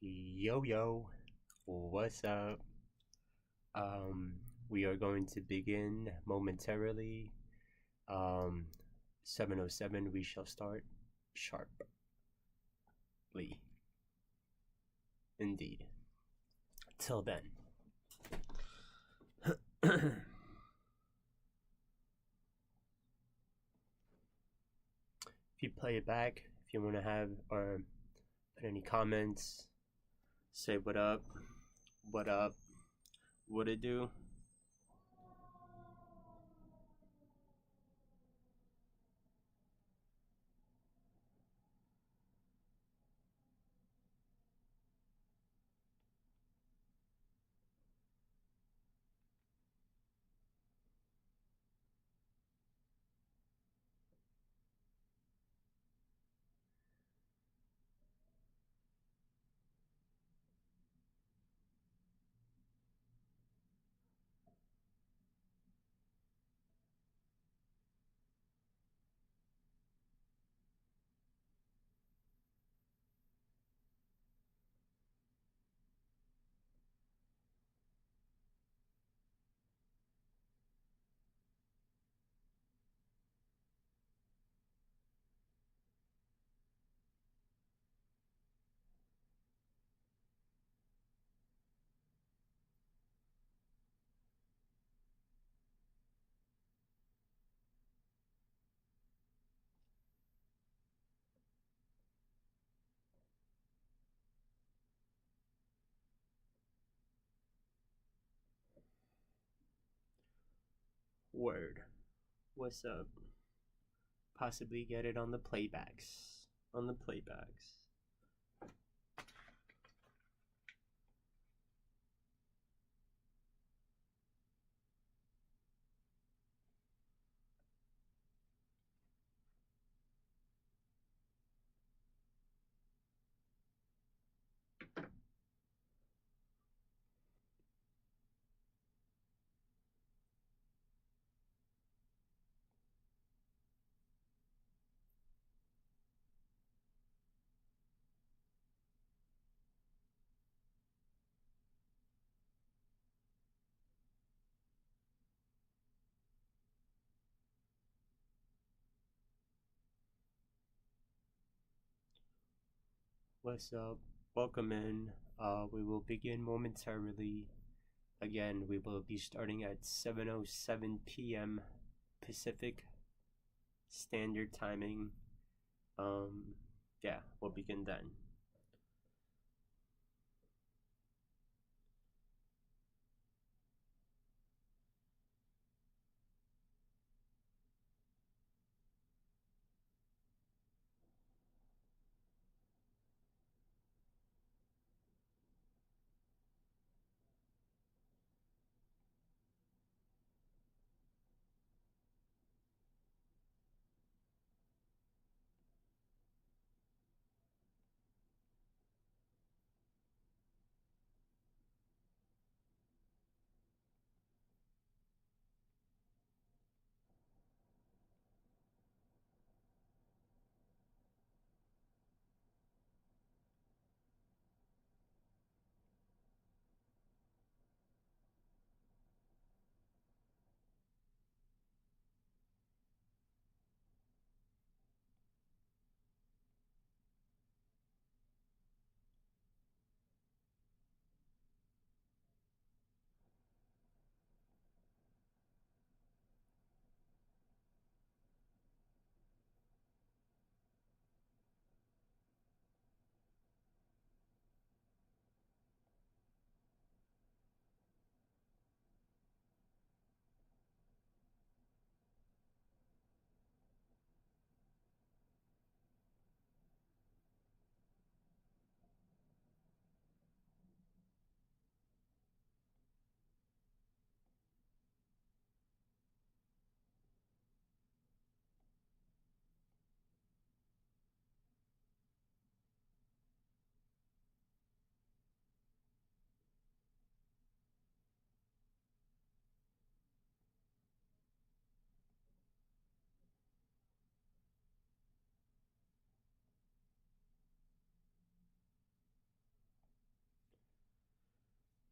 Yo yo, what's up? Um, we are going to begin momentarily. Um, 7:07. We shall start sharply. Indeed. Till then. If you play it back, if you want to have or put any comments, say what up, what it do. Word. What's up? Possibly get it on the playbacks. On the playbacks. What's up? Welcome in. We will begin momentarily. Again, we will be starting at 7:07 p.m. Pacific Standard Timing. Yeah, we'll begin then.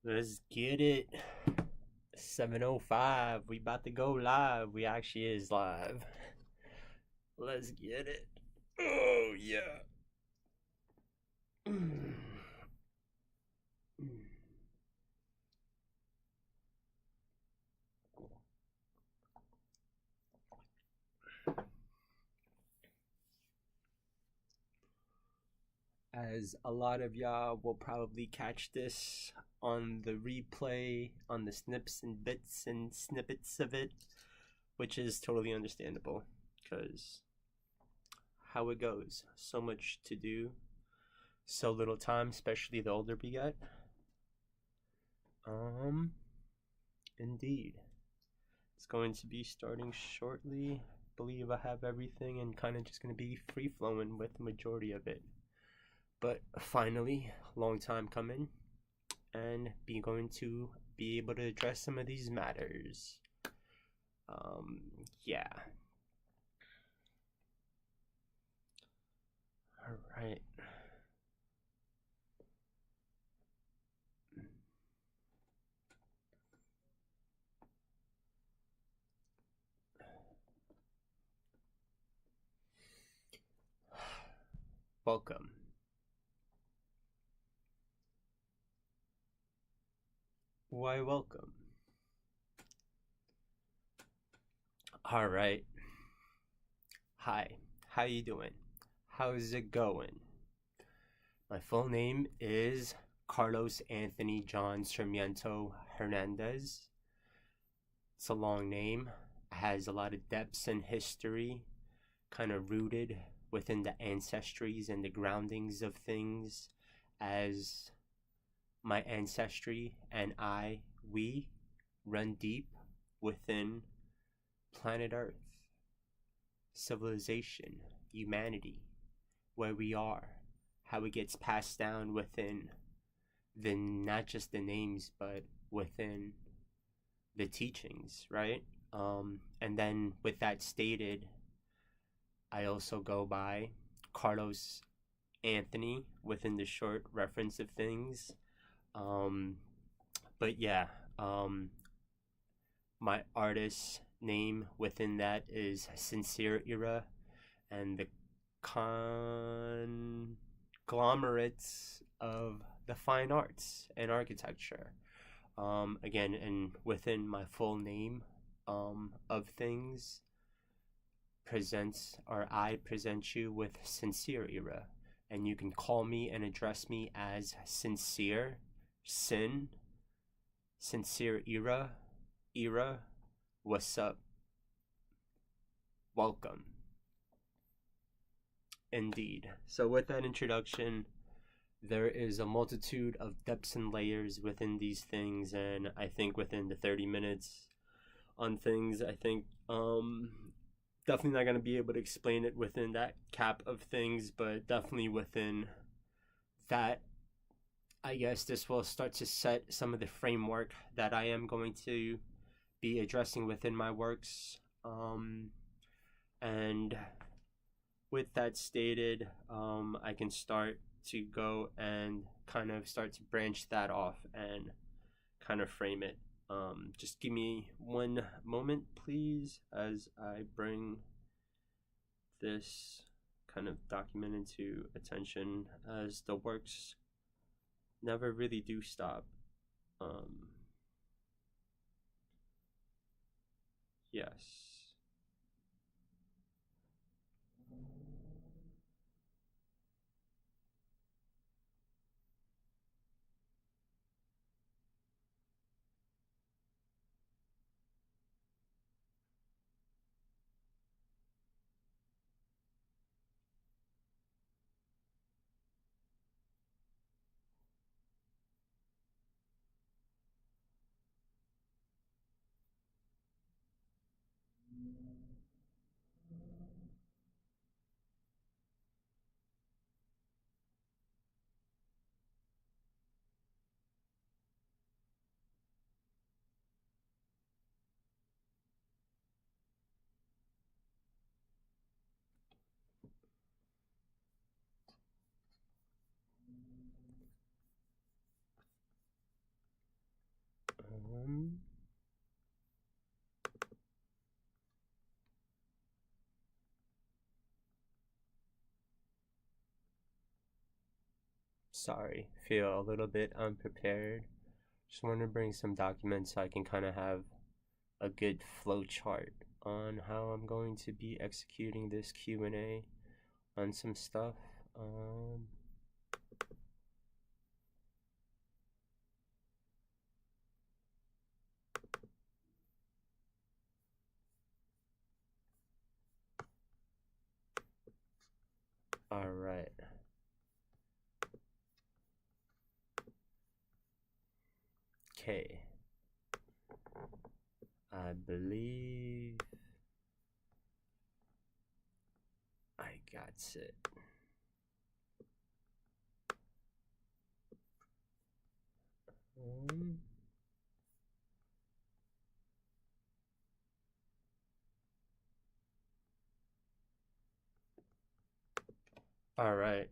Let's get it. 7:05. We about to go live. We actually is live. Let's get it. Oh yeah. As a lot of y'all will probably catch this on the replay, on the snips and bits and snippets of it, which is totally understandable because how it goes. So much to do, so little time, especially the older we get. Indeed. It's going to be starting shortly. Believe I have everything and kind of just going to be free flowing with the majority of it. But finally, long time coming, and going to be able to address some of these matters. Yeah. All right. Welcome. Why welcome? All right. Hi. How you doing? How's it going? My full name is Carlos Anthony John Sarmiento Hernandez. It's a long name. It has a lot of depths and history, kind of rooted within the ancestries and the groundings of things, as my ancestry and we run deep within planet Earth, civilization, humanity, where we are, how it gets passed down within not just the names, but within the teachings, right? And then with that stated, I also go by Carlos Anthony within the short reference of things. But yeah, my artist name within that is Sincere Era, and the conglomerates of the fine arts and architecture. Again, and within my full name of things, I present you with Sincere Era, and you can call me and address me as Sincere, Sincere Era, what's up, welcome. Indeed. So with that introduction, there is a multitude of depths and layers within these things, and I think within the 30 minutes on things, I think definitely not going to be able to explain it within that cap of things, but definitely within that, I guess this will start to set some of the framework that I am going to be addressing within my works. And with that stated, I can start to go and kind of start to branch that off and kind of frame it. Just give me one moment, please, as I bring this kind of document into attention, as the works never really do stop. Yes. Sorry, feel a little bit unprepared. Just want to bring some documents so I can kind of have a good flow chart on how I'm going to be executing this Q&A on some stuff. All right. Okay. I believe I got it. All right.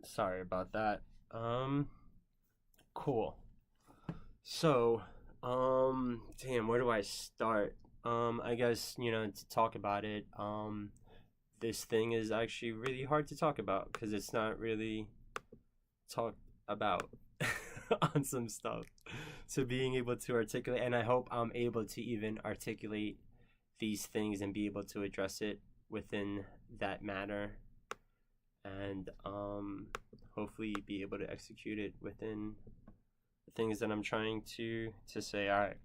Sorry about that. Cool. So, damn, where do I start? I guess, to talk about it, this thing is actually really hard to talk about because it's not really talked about on some stuff. So being able to articulate, and I hope I'm able to even articulate these things and be able to address it within that manner, and hopefully be able to execute it within the things that I'm trying to say. All right,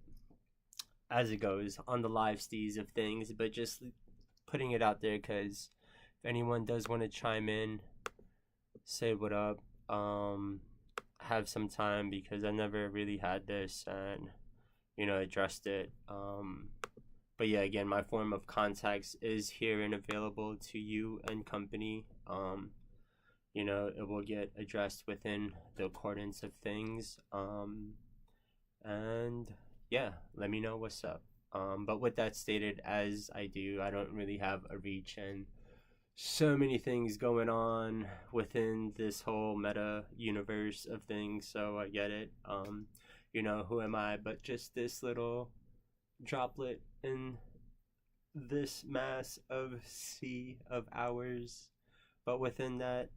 as it goes on the live steez of things, but just putting it out there because if anyone does want to chime in, say what up, have some time because I never really had this and addressed it. But yeah, again, my form of contacts is here and available to you and company. It will get addressed within the accordance of things. And yeah, let me know what's up. But with that stated, as I do, I don't really have a reach and so many things going on within this whole meta universe of things, so I get it. Who am I but just this little droplet in this mass of sea of hours, but within that,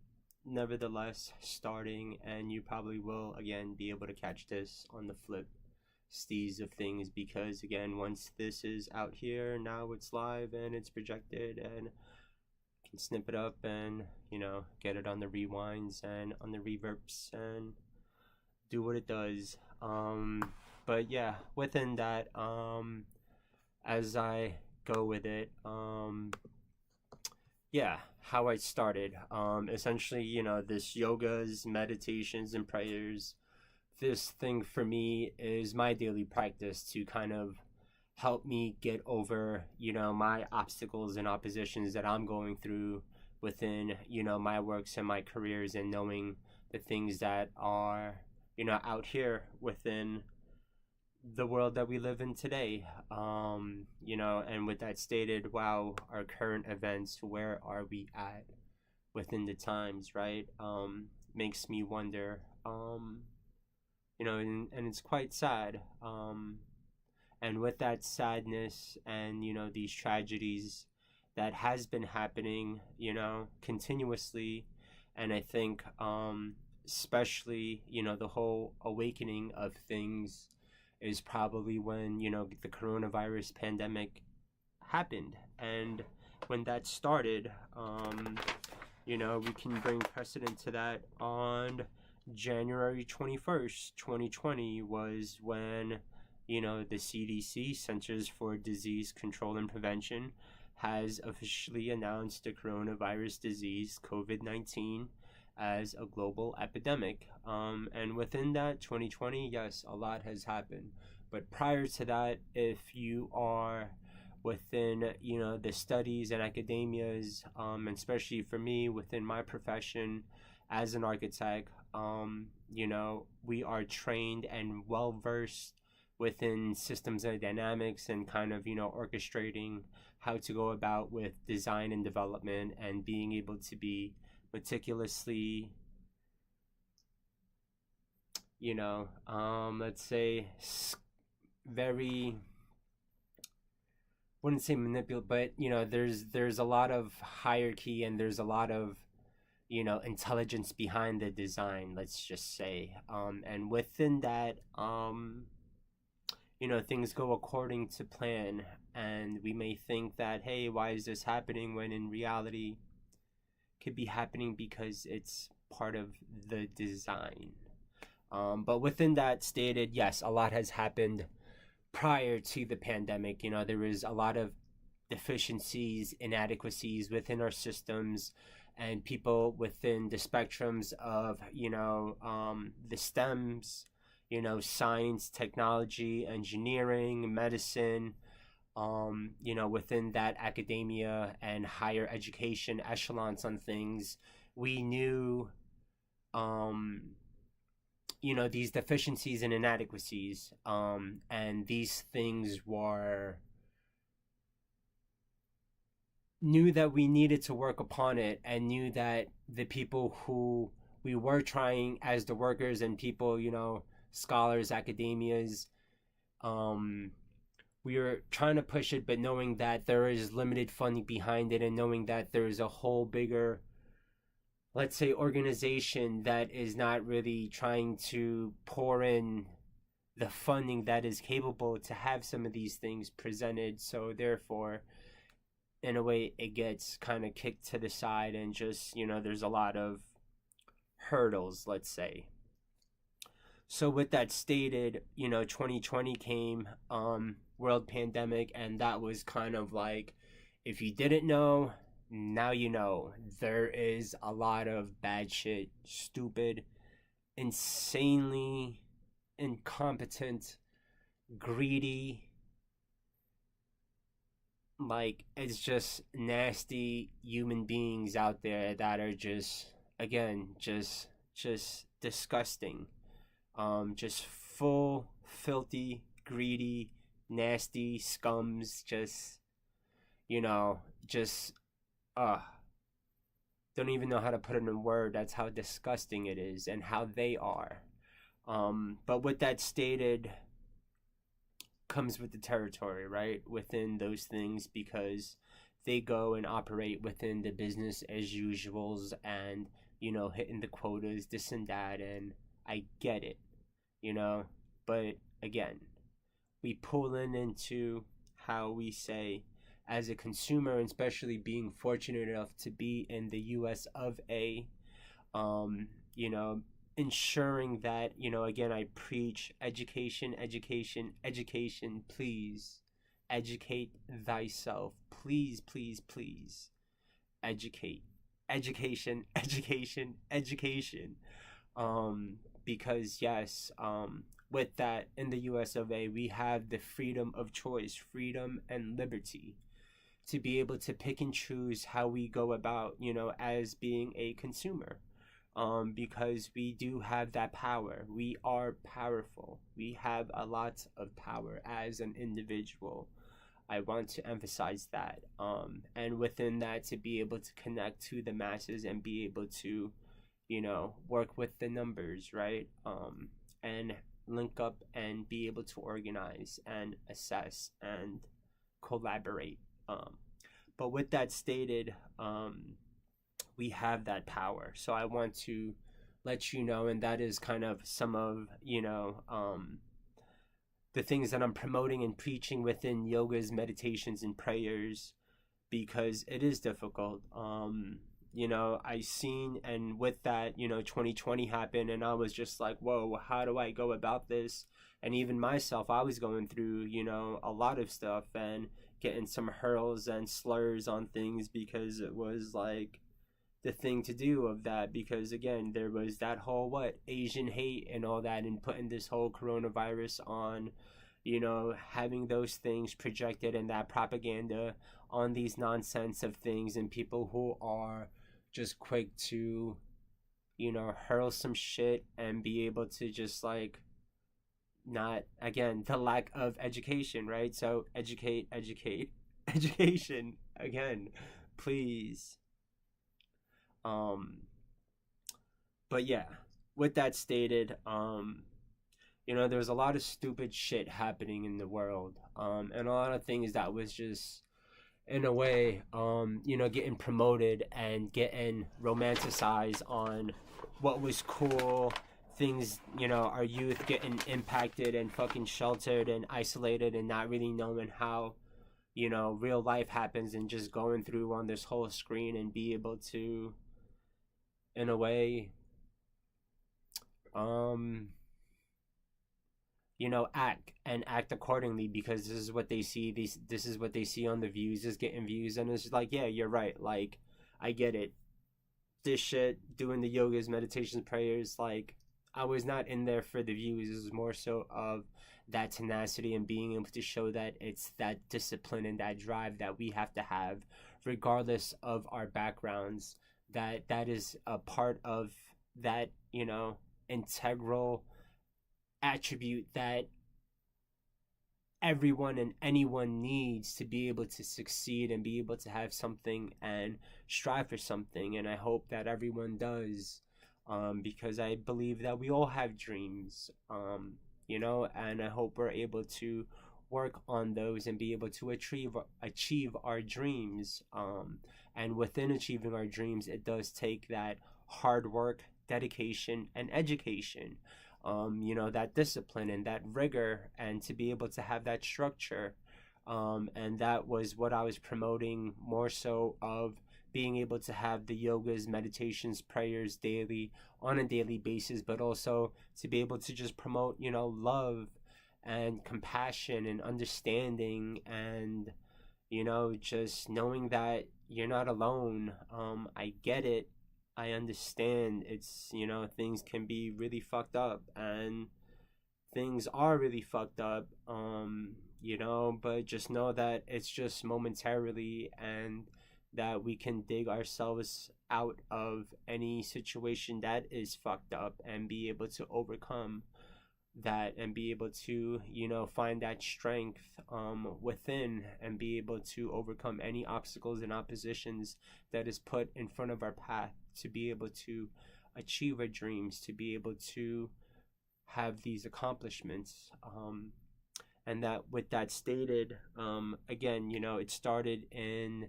nevertheless, starting, and you probably will again be able to catch this on the flip steez of things because again, once this is out here, now it's live and it's projected and can snip it up and get it on the rewinds and on the reverbs and do what it does. But yeah, within that, as I go with it, yeah, how I started, essentially, this yogas, meditations, and prayers, this thing for me is my daily practice to kind of help me get over, my obstacles and oppositions that I'm going through within, my works and my careers, and knowing the things that are, out here within the world that we live in today. And with that stated, wow, our current events, where are we at within the times, right? Makes me wonder, and it's quite sad. And with that sadness and, these tragedies that has been happening, continuously, and I think, especially, the whole awakening of things is probably when, the coronavirus pandemic happened. And when that started, we can bring precedent to that on January 21st, 2020 was when, the CDC, Centers for Disease Control and Prevention, has officially announced the coronavirus disease, COVID-19, as a global epidemic. And within that, 2020, yes, a lot has happened. But prior to that, if you are within, the studies and academias, and especially for me within my profession as an architect, we are trained and well versed within systems and dynamics and kind of, orchestrating how to go about with design and development and being able to be meticulously, let's say, very, wouldn't say manipulate, but there's a lot of hierarchy, and there's a lot of intelligence behind the design, let's just say. And within that, things go according to plan, and we may think that, hey, why is this happening, when in reality could be happening because it's part of the design. But within that stated, yes, a lot has happened prior to the pandemic. There was a lot of deficiencies, inadequacies within our systems, and people within the spectrums of, the STEMs, science, technology, engineering, medicine, within that academia and higher education echelons on things. We knew, these deficiencies and inadequacies, and these things were knew that we needed to work upon it, and knew that the people who we were trying as the workers and people, scholars, academias, we were trying to push it, but knowing that there is limited funding behind it, and knowing that there is a whole bigger, let's say, organization that is not really trying to pour in the funding that is capable to have some of these things presented. So therefore, in a way, it gets kind of kicked to the side, and just, there's a lot of hurdles, let's say. So with that stated, 2020 came, world pandemic, and that was kind of like, if you didn't know, now you know. There is a lot of bad shit, stupid, insanely incompetent, greedy, like, it's just nasty human beings out there that are just, again, just disgusting. Just full, filthy, greedy, nasty scums. Just, you know, just, uh, don't even know how to put it in a word. That's how disgusting it is, and how they are. But with that stated, comes with the territory, right? Within those things, because they go and operate within the business as usuals, and, hitting the quotas, this and that, and I get it, but again, we pull into how we say, as a consumer, and especially being fortunate enough to be in the US of A, you know, ensuring that, again, I preach education, education, education. Please educate thyself. Please, please, please educate. Education, education, education. Because yes, with that, in the US of A, we have the freedom of choice, freedom and liberty to be able to pick and choose how we go about, as being a consumer. Because we do have that power. We are powerful. We have a lot of power as an individual. I want to emphasize that. And within that, to be able to connect to the masses and be able to, work with the numbers, right? And link up and be able to organize and assess and collaborate. But with that stated, we have that power. So I want to let you know, and that is kind of some of, the things that I'm promoting and preaching within yogas, meditations, and prayers, because it is difficult. I seen, and with that, 2020 happened, and I was just like, whoa, how do I go about this? And even myself, I was going through, a lot of stuff, and getting some hurls and slurs on things, because it was like the thing to do of that, because again, there was that whole Asian hate and all that, and putting this whole coronavirus on, having those things projected, and that propaganda on these nonsense of things, and people who are just quick to, hurl some shit and be able to just not, again, the lack of education, right? So educate, educate, education, again, please. But yeah, with that stated, There's a lot of stupid shit happening in the world, and a lot of things that was just in a way, getting promoted and getting romanticized on what was cool. Things, our youth getting impacted and fucking sheltered and isolated and not really knowing how, real life happens, and just going through on this whole screen and be able to, in a way, um, act accordingly, because this is what they see. This is what they see on the views, is getting views, and it's like, yeah, you're right. Like, I get it. This shit, doing the yogas, meditations, prayers, like, I was not in there for the views. It was more so of that tenacity and being able to show that it's that discipline and that drive that we have to have, regardless of our backgrounds. That is a part of that, integral attribute that everyone and anyone needs to be able to succeed and be able to have something and strive for something. And I hope that everyone does, because I believe that we all have dreams, and I hope we're able to work on those and be able to achieve our dreams. And within achieving our dreams, it does take that hard work, dedication, and education, that discipline and that rigor, and to be able to have that structure. And that was what I was promoting, more so of being able to have the yogas, meditations, prayers daily, on a daily basis, but also to be able to just promote, love and compassion and understanding, and, just knowing that you're not alone. I get it. I understand. It's, things can be really fucked up, and things are really fucked up, but just know that it's just momentarily, and that we can dig ourselves out of any situation that is fucked up and be able to overcome that, and be able to, find that strength, within, and be able to overcome any obstacles and oppositions that is put in front of our path, to be able to achieve our dreams, to be able to have these accomplishments. And that, with that stated, again, it started in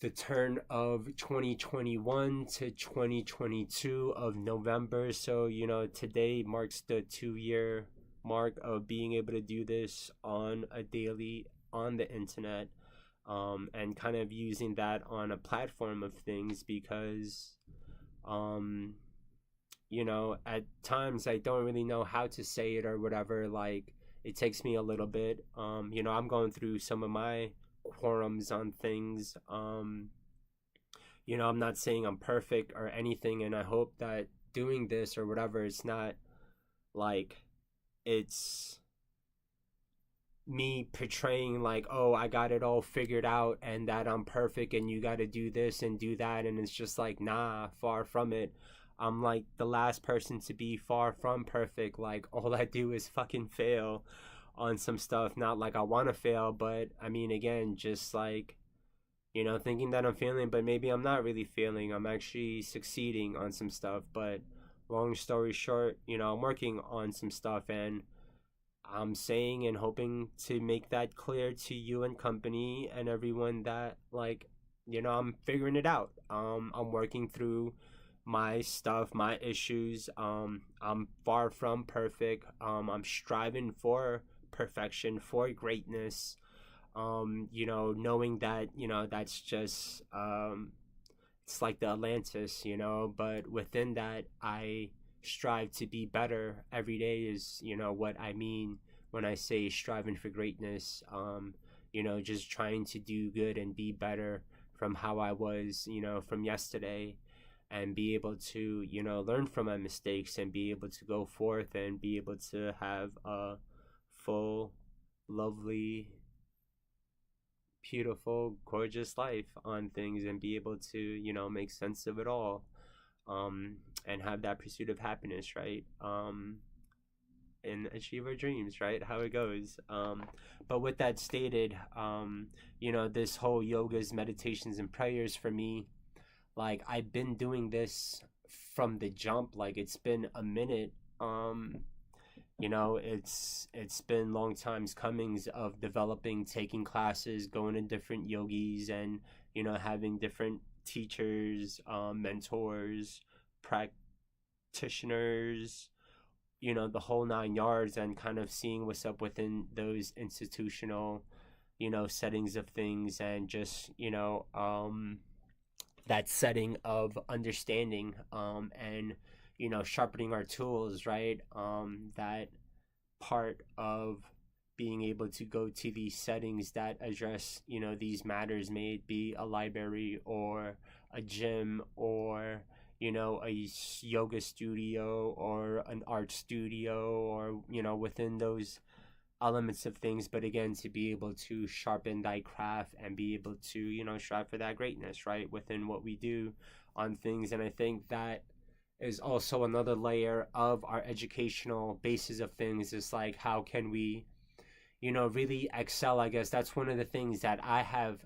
the turn of 2021 to 2022 of November. So, today marks the 2-year mark of being able to do this on a daily on the internet, and kind of using that on a platform of things, because, at times I don't really know how to say it or whatever. Like, it takes me a little bit. I'm going through some of my quorums on things. I'm not saying I'm perfect or anything, and I hope that doing this or whatever, it's not like it's me portraying like, oh, I got it all figured out and that I'm perfect and you got to do this and do that, and it's just like, nah, far from it. I'm like the last person to be far from perfect. Like, all I do is fucking fail on some stuff. Not like I want to fail, but I mean, again, just like, thinking that I'm failing, but maybe I'm not really failing. I'm actually succeeding on some stuff. But long story short, I'm working on some stuff, and I'm saying and hoping to make that clear to you and company and everyone that, like, I'm figuring it out. I'm working through my stuff, my issues. I'm far from perfect. I'm striving for perfection, for greatness. Knowing that, that's just, it's like the Atlantis, but within that, I strive to be better every day, is, what I mean when I say striving for greatness. Just trying to do good and be better from how I was, from yesterday, and be able to, learn from my mistakes and be able to go forth and be able to have a full, lovely, beautiful, gorgeous life on things, and be able to, make sense of it all, and have that pursuit of happiness, right? And achieve our dreams, right? How it goes. But with that stated, this whole yogas, meditations, and prayers for me, like, I've been doing this from the jump. Like, it's been a minute. It's been long times comings of developing, taking classes, going to different yogis, and having different teachers, mentors, practitioners, the whole nine yards, and kind of seeing what's up within those institutional settings of things, and just that setting of understanding, and sharpening our tools, right? That part of being able to go to these settings that address these matters, may it be a library or a gym, or a yoga studio or an art studio, or within those elements of things. But again, to be able to sharpen thy craft and be able to strive for that greatness, right, within what we do on things. And I think that is also another layer of our educational basis of things, is like, how can we really excel? I guess that's one of the things that I have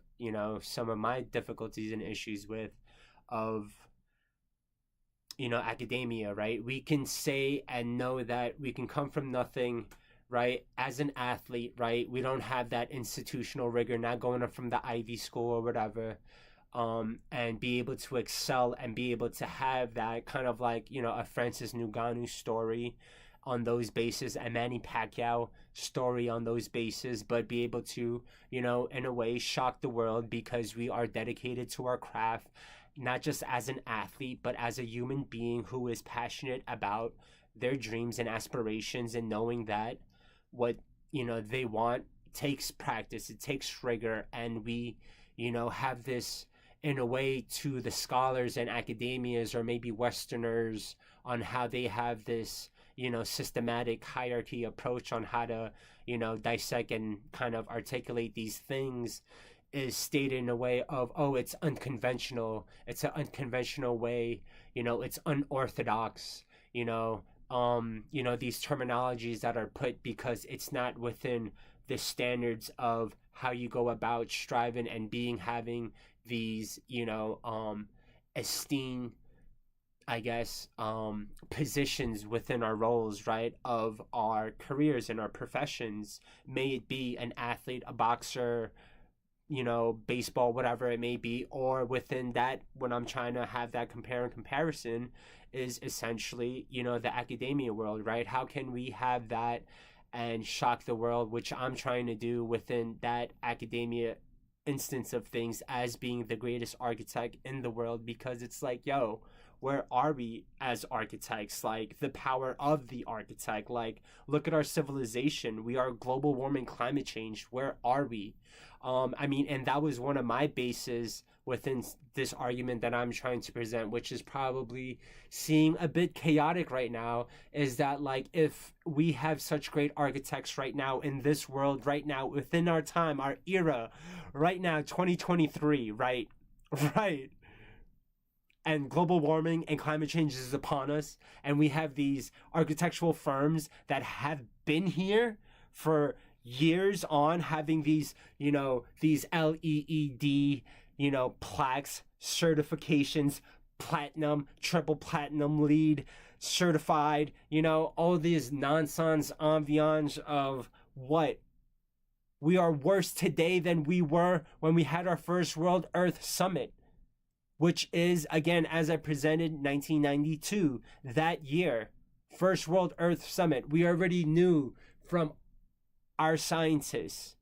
some of my difficulties and issues with, of academia, right? We can say and know that we can come from nothing, right, as an athlete, right? We don't have that institutional rigor, not going up from the Ivy School or whatever, and be able to excel and be able to have that kind of like a Francis Ngannou story on those bases, a Manny Pacquiao story on those bases, but be able to in a way shock the world, because we are dedicated to our craft, not just as an athlete, but as a human being who is passionate about their dreams and aspirations, and knowing that what they want takes practice, it takes rigor. And we have this, in a way, to the scholars and academias, or maybe Westerners, on how they have this systematic hierarchy approach on how to dissect and kind of articulate these things, is stated in a way of, oh, it's unconventional, it's an unconventional way, it's unorthodox, these terminologies that are put, because it's not within the standards of how you go about striving and having these esteemed, I guess, positions within our roles, right, of our careers and our professions. May it be an athlete, a boxer, baseball, whatever it may be. Or within that, when I'm trying to have that comparison, is essentially the academia world, right? How can we have that and shock the world, which I'm trying to do within that academia instance of things, as being the greatest architect in the world? Because it's like, yo, where are we as architects? Like, the power of the architect. Like, look at our civilization. We are global warming, climate change. Where are we? And that was one of my bases within this argument that I'm trying to present, which is probably seeming a bit chaotic right now, is that, like, if we have such great architects right now in this world, right now, within our time, our era, right now, 2023, right? Right. And global warming and climate change is upon us, and we have these architectural firms that have been here for years on, having these these LEED plaques, certifications, platinum, triple platinum, LEED certified, all these nonsense ambiance of what we are worse today than we were when we had our first World Earth Summit, which is, again, as I presented, 1992, that year, first World Earth Summit. We already knew from our scientists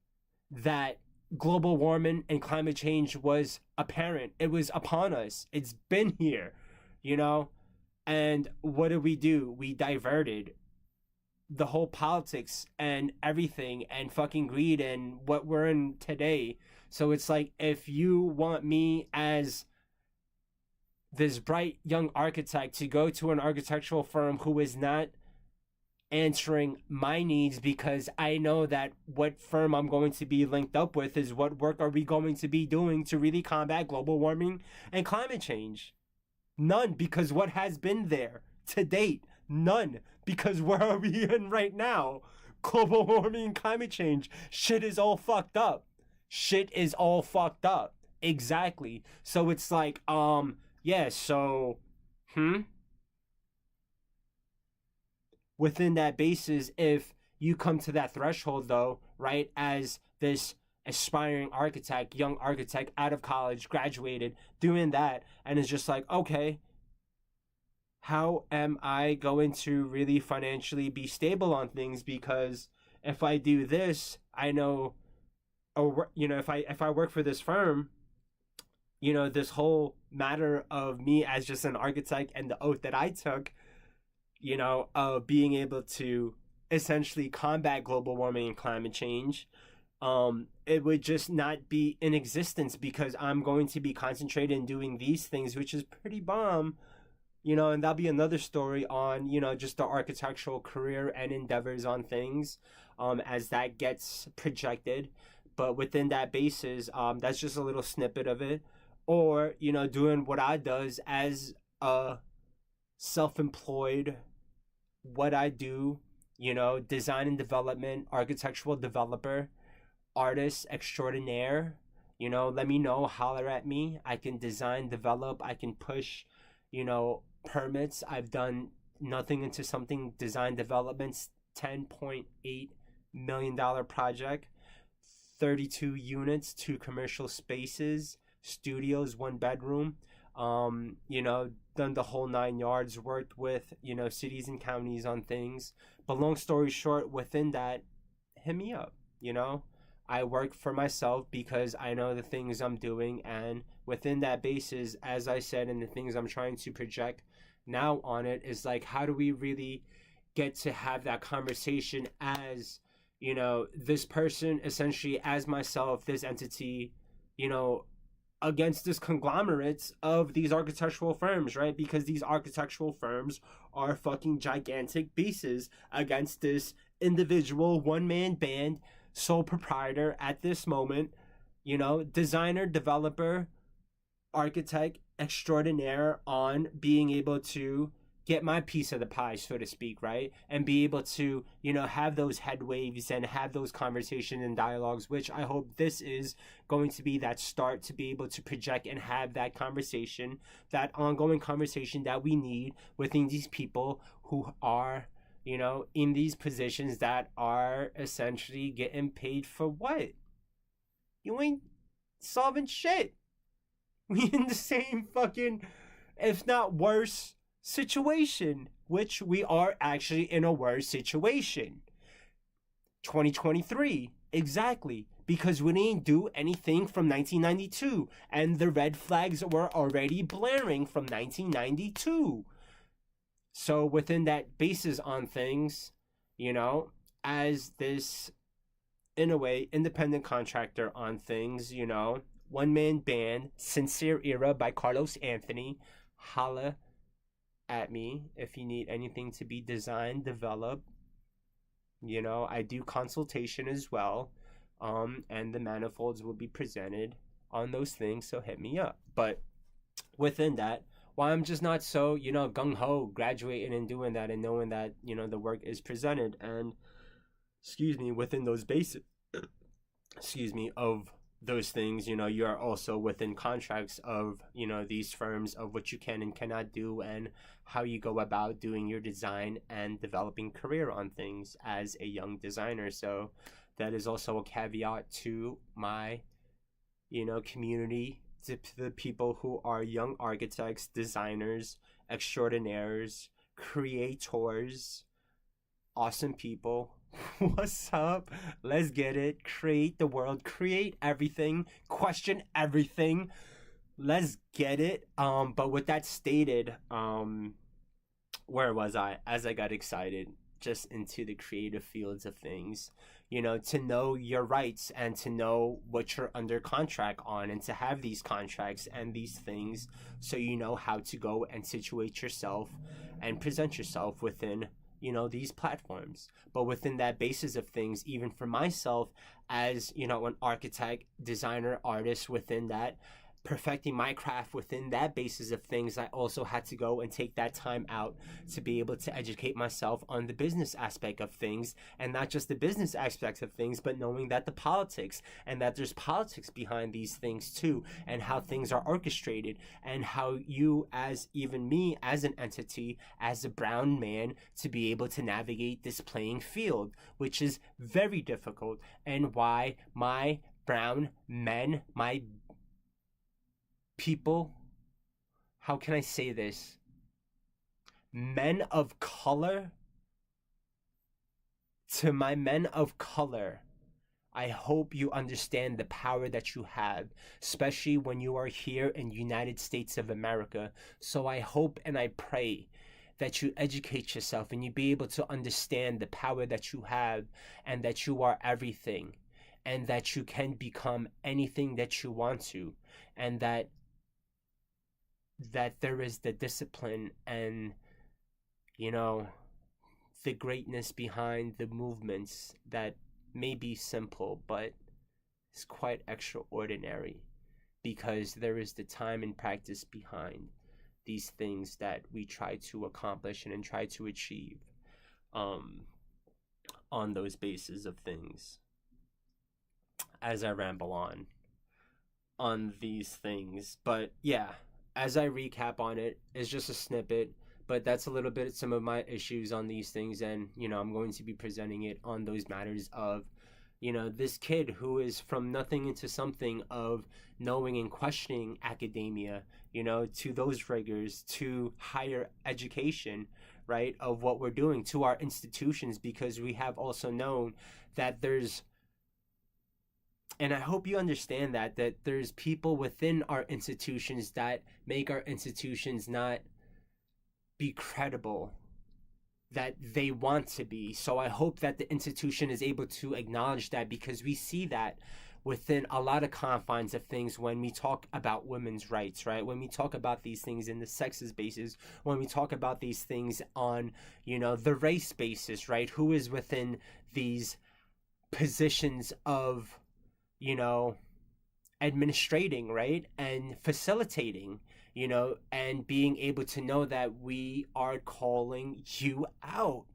that global warming and climate change was apparent. It was upon us. It's been here, And what did we do? We diverted the whole politics and everything, and fucking greed, and what we're in today. So it's like, if you want me as this bright young architect to go to an architectural firm who is not answering my needs, because I know that what firm I'm going to be linked up with is what work are we going to be doing to really combat global warming and climate change? None, because what has been there to date? None, because where are we in right now? Global warming and climate change. Shit is all fucked up. Shit is all fucked up. Exactly. So it's like, yeah, so, within that basis, if you come to that threshold though, right, as this aspiring architect, young architect out of college, graduated, doing that, and it's just like, okay, how am I going to really financially be stable on things? Because if I do this, I know, or if I work for this firm, this whole matter of me as just an architect and the oath that I took, of being able to essentially combat global warming and climate change, it would just not be in existence because I'm going to be concentrated in doing these things, which is pretty bomb, and that'll be another story on, just the architectural career and endeavors on things, as that gets projected. But within that basis, that's just a little snippet of it. Or, doing what I does as a self-employed, what I do, design and development, architectural developer, artist extraordinaire. Let me know, holler at me. I can design, develop, I can push, permits. I've done nothing into something design developments, $10.8 million project, 32 units, 2 commercial spaces, studios, 1 bedroom, done the whole 9 yards, worked with, cities and counties on things. But long story short, within that, hit me up, I work for myself because I know the things I'm doing, and within that basis, as I said, and the things I'm trying to project now on it is like, how do we really get to have that conversation as, this person, essentially as myself, this entity, against this conglomerates of these architectural firms, right? Because these architectural firms are fucking gigantic beasts against this individual one-man band, sole proprietor at this moment, designer, developer, architect extraordinaire, on being able to get my piece of the pie, so to speak, right? And be able to, have those head waves and have those conversations and dialogues, which I hope this is going to be that start to be able to project and have that conversation, that ongoing conversation that we need within these people who are, in these positions that are essentially getting paid for what? You ain't solving shit. We in the same fucking, if not worse, situation, which we are actually in a worse situation. 2023, exactly, because we didn't do anything from 1992, and the red flags were already blaring from 1992. So within that basis on things, as this, in a way, independent contractor on things, one-man band, Sincere Era by Carlos Anthony, holla at me if you need anything to be designed, developed. I do consultation as well, and the manifolds will be presented on those things, so hit me up. But within that, why I'm just not so, gung-ho graduating and doing that and knowing that, the work is presented and, within those bases, of those things, you are also within contracts of, these firms, of what you can and cannot do and how you go about doing your design and developing career on things as a young designer. So that is also a caveat to my, community, to the people who are young architects, designers, extraordinaires, creators, awesome people. What's up? Let's get it. Create the world. Create everything. Question everything. Let's get it. But with that stated, where was I? As I got excited just into the creative fields of things, to know your rights and to know what you're under contract on, and to have these contracts and these things, so you know how to go and situate yourself and present yourself within, these platforms. But within that basis of things, even for myself as, an architect, designer, artist, within that, perfecting my craft within that basis of things, I also had to go and take that time out to be able to educate myself on the business aspect of things, and not just the business aspects of things, but knowing that the politics, and that there's politics behind these things too, and how things are orchestrated, and how you, as even me as an entity, as a brown man, to be able to navigate this playing field, which is very difficult, and why my brown men, my people, how can I say this? Men of color, to my men of color, I hope you understand the power that you have, especially when you are here in United States of America. So I hope and I pray that you educate yourself and you be able to understand the power that you have, and that you are everything, and that you can become anything that you want to, and that there is the discipline and, you know, the greatness behind the movements that may be simple, but is quite extraordinary, because there is the time and practice behind these things that we try to accomplish and try to achieve on those bases of things. As I ramble on these things, but yeah, as I recap on it, it's just a snippet, but that's a little bit some of my issues on these things, and I'm going to be presenting it on those matters of this kid who is from nothing into something, of knowing and questioning academia, to those rigors, to higher education, right, of what we're doing, to our institutions, because we have also known that there's, and I hope you understand that there's people within our institutions that make our institutions not be credible that they want to be. So I hope that the institution is able to acknowledge that, because we see that within a lot of confines of things when we talk about women's rights, right? When we talk about these things in the sexist basis, when we talk about these things on, the race basis, right? Who is within these positions of, administrating, right? And facilitating, and being able to know that we are calling you out.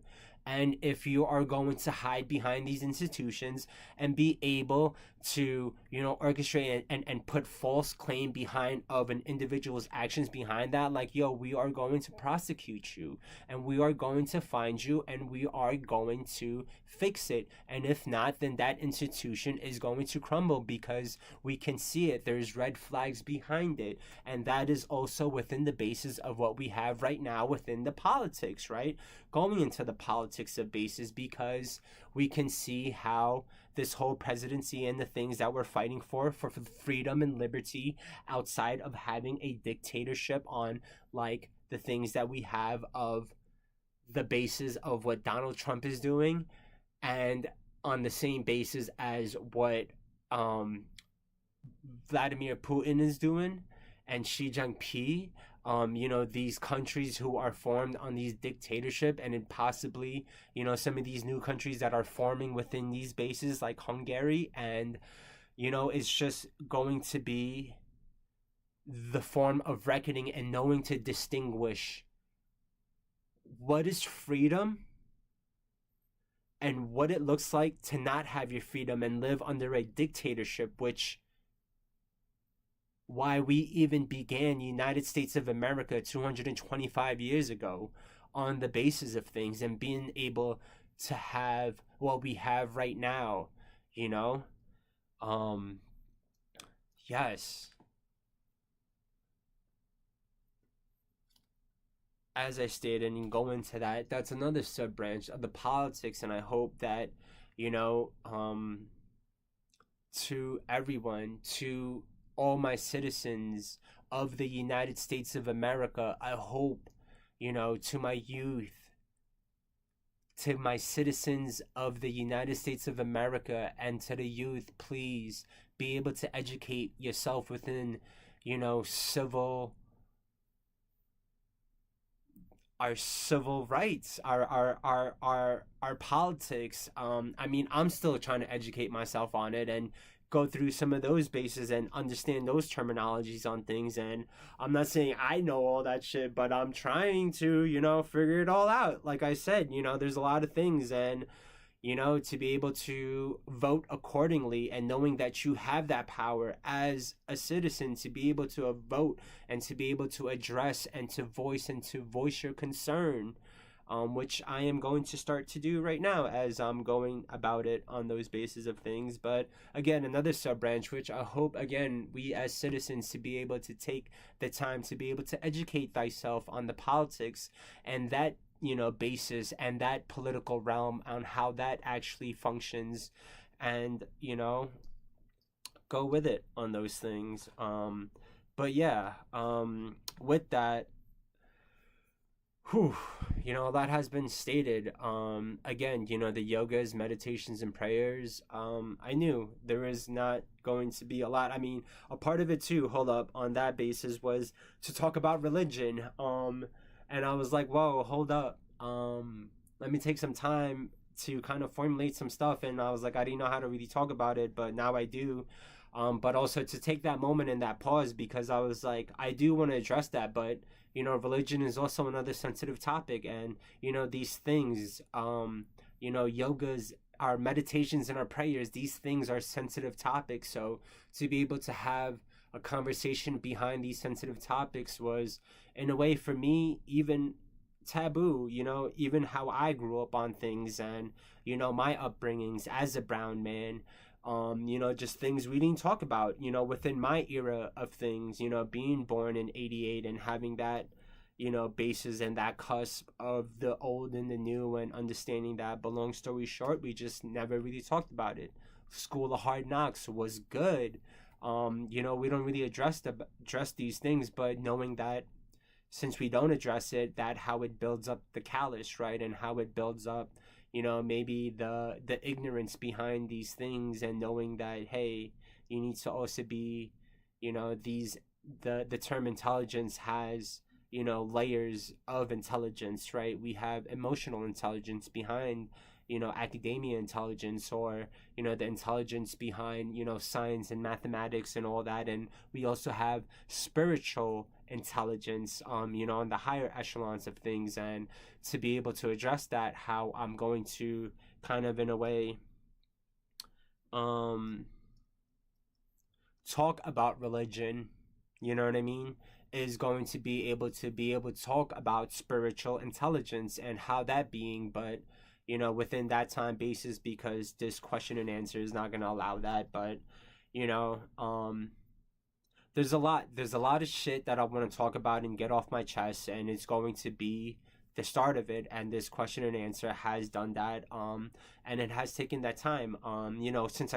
And if you are going to hide behind these institutions and be able to, orchestrate and put false claim behind of an individual's actions behind that, like, yo, we are going to prosecute you, and we are going to find you, and we are going to fix it. And if not, then that institution is going to crumble, because we can see it. There's red flags behind it. And that is also within the basis of what we have right now within the politics, right? Going into the politics of bases, because we can see how this whole presidency and the things that we're fighting for freedom and liberty, outside of having a dictatorship on, like, the things that we have of the basis of what Donald Trump is doing, and on the same basis as what Vladimir Putin is doing, and Xi Jinping, these countries who are formed on these dictatorship, and then possibly, some of these new countries that are forming within these bases, like Hungary, and, it's just going to be the form of reckoning and knowing to distinguish what is freedom and what it looks like to not have your freedom and live under a dictatorship, which why we even began United States of America 225 years ago, on the basis of things, and being able to have what we have right now, yes. As I stated, and go into that, that's another sub branch of the politics, and I hope that, to everyone, to all my citizens of the United States of America, I hope, to my youth, to my citizens of the United States of America, and to the youth, please be able to educate yourself within, our civil rights, our politics. I mean, I'm still trying to educate myself on it, and go through some of those bases and understand those terminologies on things. And I'm not saying I know all that shit, but I'm trying to, figure it all out. Like I said, there's a lot of things, and to be able to vote accordingly and knowing that you have that power as a citizen to be able to vote and to be able to address and to voice your concern, which I am going to start to do right now as I'm going about it on those bases of things. But again, another sub branch, which I hope, again, we as citizens to be able to take the time to be able to educate thyself on the politics and that basis and that political realm on how that actually functions, and go with it on those things. But yeah, with that, whew, a lot has been stated. Again, the yogas, meditations, and prayers. I knew there was not going to be a lot. I mean, a part of it too, hold up, on that basis was to talk about religion. And I was like, whoa, hold up. Let me take some time to kind of formulate some stuff. And I was like, I didn't know how to really talk about it, but now I do. But also to take that moment and that pause, because I was like, I do want to address that, but religion is also another sensitive topic. And, these things, yogas, our meditations and our prayers, these things are sensitive topics. So to be able to have a conversation behind these sensitive topics was, in a way, for me, even taboo, even how I grew up on things, and, my upbringings as a brown man, just things we didn't talk about, within my era of things, being born in 88 and having that, basis and that cusp of the old and the new, and understanding that, but long story short, we just never really talked about it. School of Hard Knocks was good. We don't really address these things, but knowing that since we don't address it, that how it builds up the callous, right? And how it builds up, maybe the ignorance behind these things, and knowing that, hey, you need to also be, the term intelligence has, layers of intelligence, right? We have emotional intelligence behind, academia intelligence, or, the intelligence behind, science and mathematics and all that. And we also have spiritual intelligence, on the higher echelons of things. And to be able to address that, how I'm going to kind of, in a way, talk about religion, you know what I mean, is going to be able to talk about spiritual intelligence and how that being, but within that time basis, because this question and answer is not going to allow that. But there's a lot of shit that I want to talk about and get off my chest, and it's going to be the start of it. And this question and answer has done that, and it has taken that time, since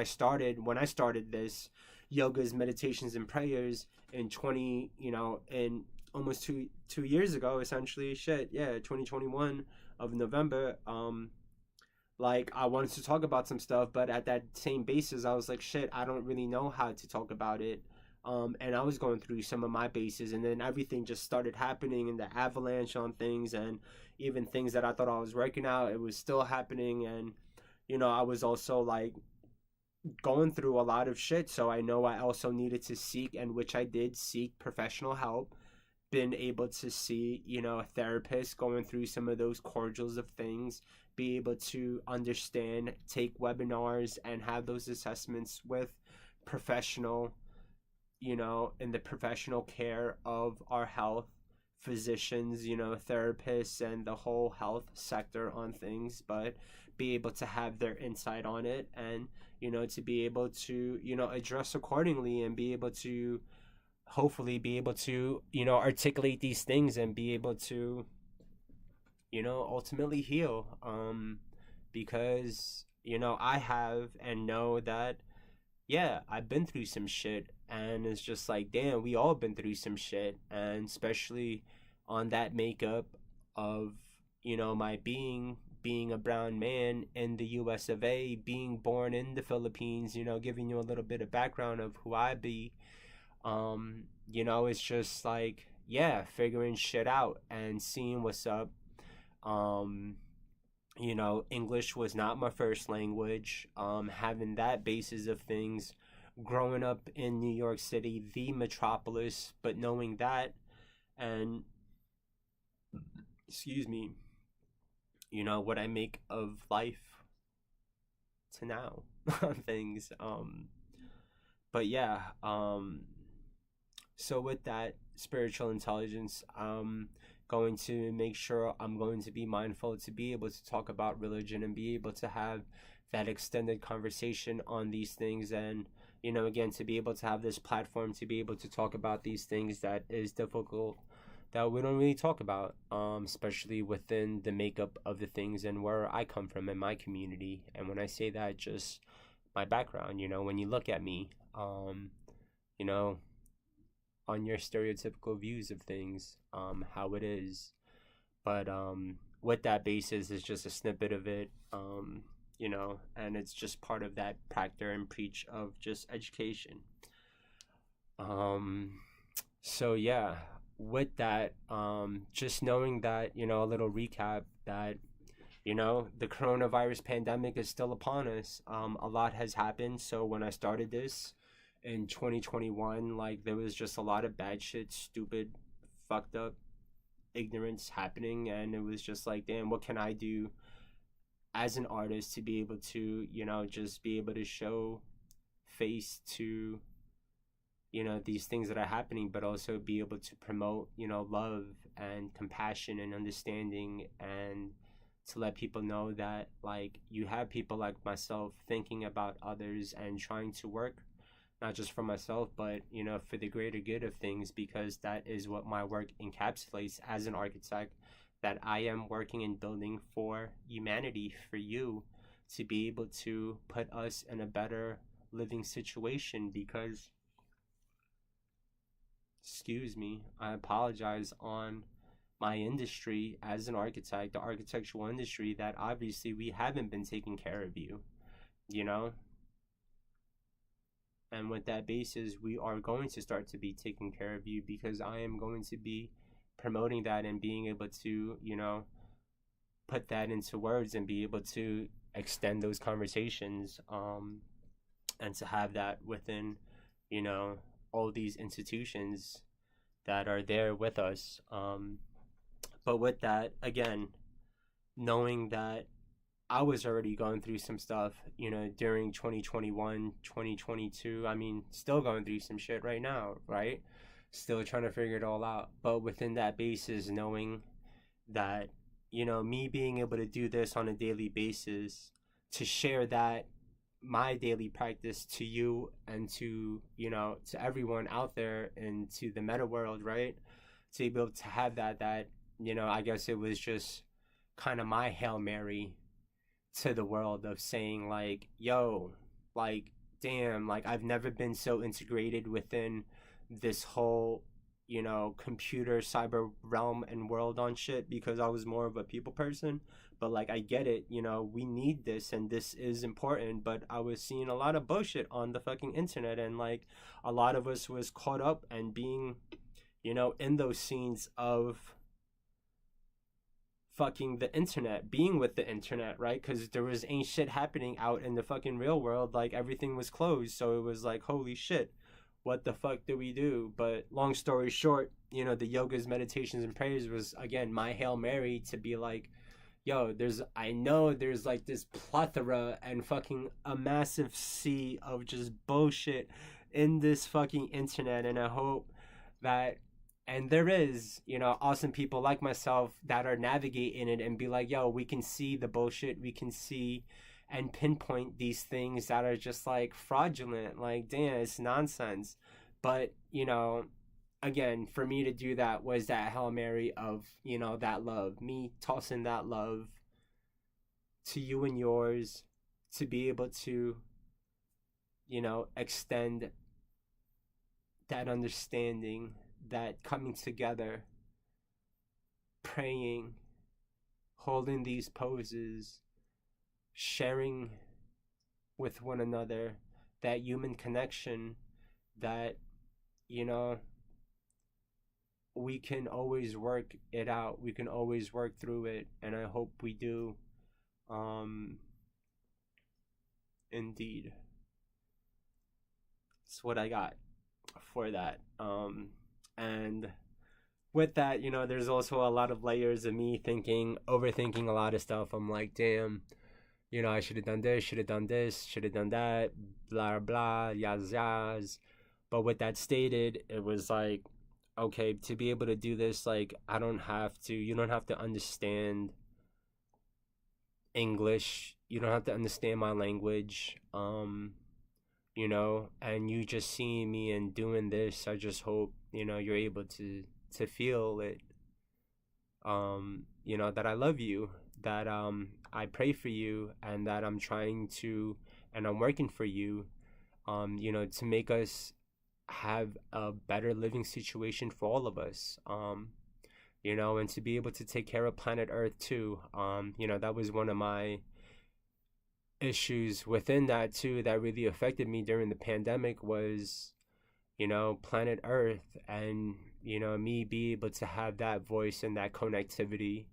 when I started this yogas, meditations, and prayers in in almost two years ago, essentially. 2021 of November. Like, I wanted to talk about some stuff, but at that same basis, I was like, shit, I don't really know how to talk about it. And I was going through some of my bases, and then everything just started happening in the avalanche on things, and even things that I thought I was working out, it was still happening. And I was also like going through a lot of shit, so I know I also needed to seek, and which I did seek, professional help. Been able to see, a therapist, going through some of those cordials of things, be able to understand, take webinars, and have those assessments with professional, in the professional care of our health, physicians, therapists, and the whole health sector on things, but be able to have their insight on it, and, to be able to, address accordingly, and be able to hopefully be able to, articulate these things, and be able to, ultimately heal. Because, I have, and know that, yeah, I've been through some shit, and it's just like, damn, we all been through some shit, and especially on that makeup of, my being a brown man in the US of A, being born in the Philippines, giving you a little bit of background of who I be. It's just like, yeah, figuring shit out and seeing what's up. English was not my first language. Having that basis of things growing up in New York City, the metropolis, but knowing that, and excuse me, what I make of life to now things. But yeah, so with that spiritual intelligence, going to make sure I'm going to be mindful to be able to talk about religion and be able to have that extended conversation on these things, and again, to be able to have this platform to be able to talk about these things that is difficult, that we don't really talk about, especially within the makeup of the things and where I come from in my community. And when I say that, just my background, when you look at me, you know on your stereotypical views of things, how it is. But with that basis is just a snippet of it, and it's just part of that practice and preach of just education. So yeah, with that, just knowing that, a little recap that, the coronavirus pandemic is still upon us. A lot has happened. So when I started this in 2021, like, there was just a lot of bad shit, stupid, fucked up ignorance happening, and it was just like, damn, what can I do as an artist to be able to, just be able to show face to, these things that are happening, but also be able to promote, love and compassion and understanding, and to let people know that, like, you have people like myself thinking about others and trying to work not just for myself, but for the greater good of things, because that is what my work encapsulates as an architect, that I am working and building for humanity, for you, to be able to put us in a better living situation. Because, excuse me, I apologize, on my industry as an architect, the architectural industry, that obviously we haven't been taking care of you, and with that basis, we are going to start to be taking care of you, because I am going to be promoting that and being able to, put that into words and be able to extend those conversations, and to have that within, all these institutions that are there with us. But with that, again, knowing that I was already going through some stuff, during 2021, 2022. I mean, still going through some shit right now, right? Still trying to figure it all out. But within that basis, knowing that, me being able to do this on a daily basis, to share that, my daily practice, to you and to, to everyone out there and to the meta world, right? To be able to have that, I guess it was just kind of my Hail Mary to the world, of saying, like, yo, like, damn, like, I've never been so integrated within this whole, computer cyber realm and world on shit, because I was more of a people person. But, like, I get it, we need this and this is important, but I was seeing a lot of bullshit on the fucking internet, and, like, a lot of us was caught up and being, in those scenes of fucking the internet, being with the internet, right? Because there was ain't shit happening out in the fucking real world. Like, everything was closed, so it was like, holy shit, what the fuck do we do? But long story short, the yogas, meditations, and prayers was, again, my Hail Mary to be like, yo, I know there's like this plethora and fucking a massive sea of just bullshit in this fucking internet, and I hope that, and there is, awesome people like myself that are navigating it and be like, yo, we can see the bullshit, we can see and pinpoint these things that are just like fraudulent, like, damn, it's nonsense. But, again, for me to do that was that Hail Mary of, that love, me tossing that love to you and yours, to be able to, extend that understanding, that coming together, praying, holding these poses, sharing with one another, that human connection, that, we can always work it out, we can always work through it, and I hope we do. Indeed. That's what I got for that. And with that, there's also a lot of layers of me thinking, overthinking a lot of stuff. I'm like, damn, I should have done this, should have done this, should have done that, blah, blah, yaz, yaz. But with that stated, it was like, okay, to be able to do this, like, you don't have to understand English. You don't have to understand my language. And you just seeing me and doing this, I just hope, you're able to feel it, that I love you, that I pray for you, and that I'm trying to, and I'm working for you, to make us have a better living situation for all of us, and to be able to take care of planet Earth too. That was one of my issues within that too that really affected me during the pandemic was, planet Earth, and me be able to have that voice and that connectivity.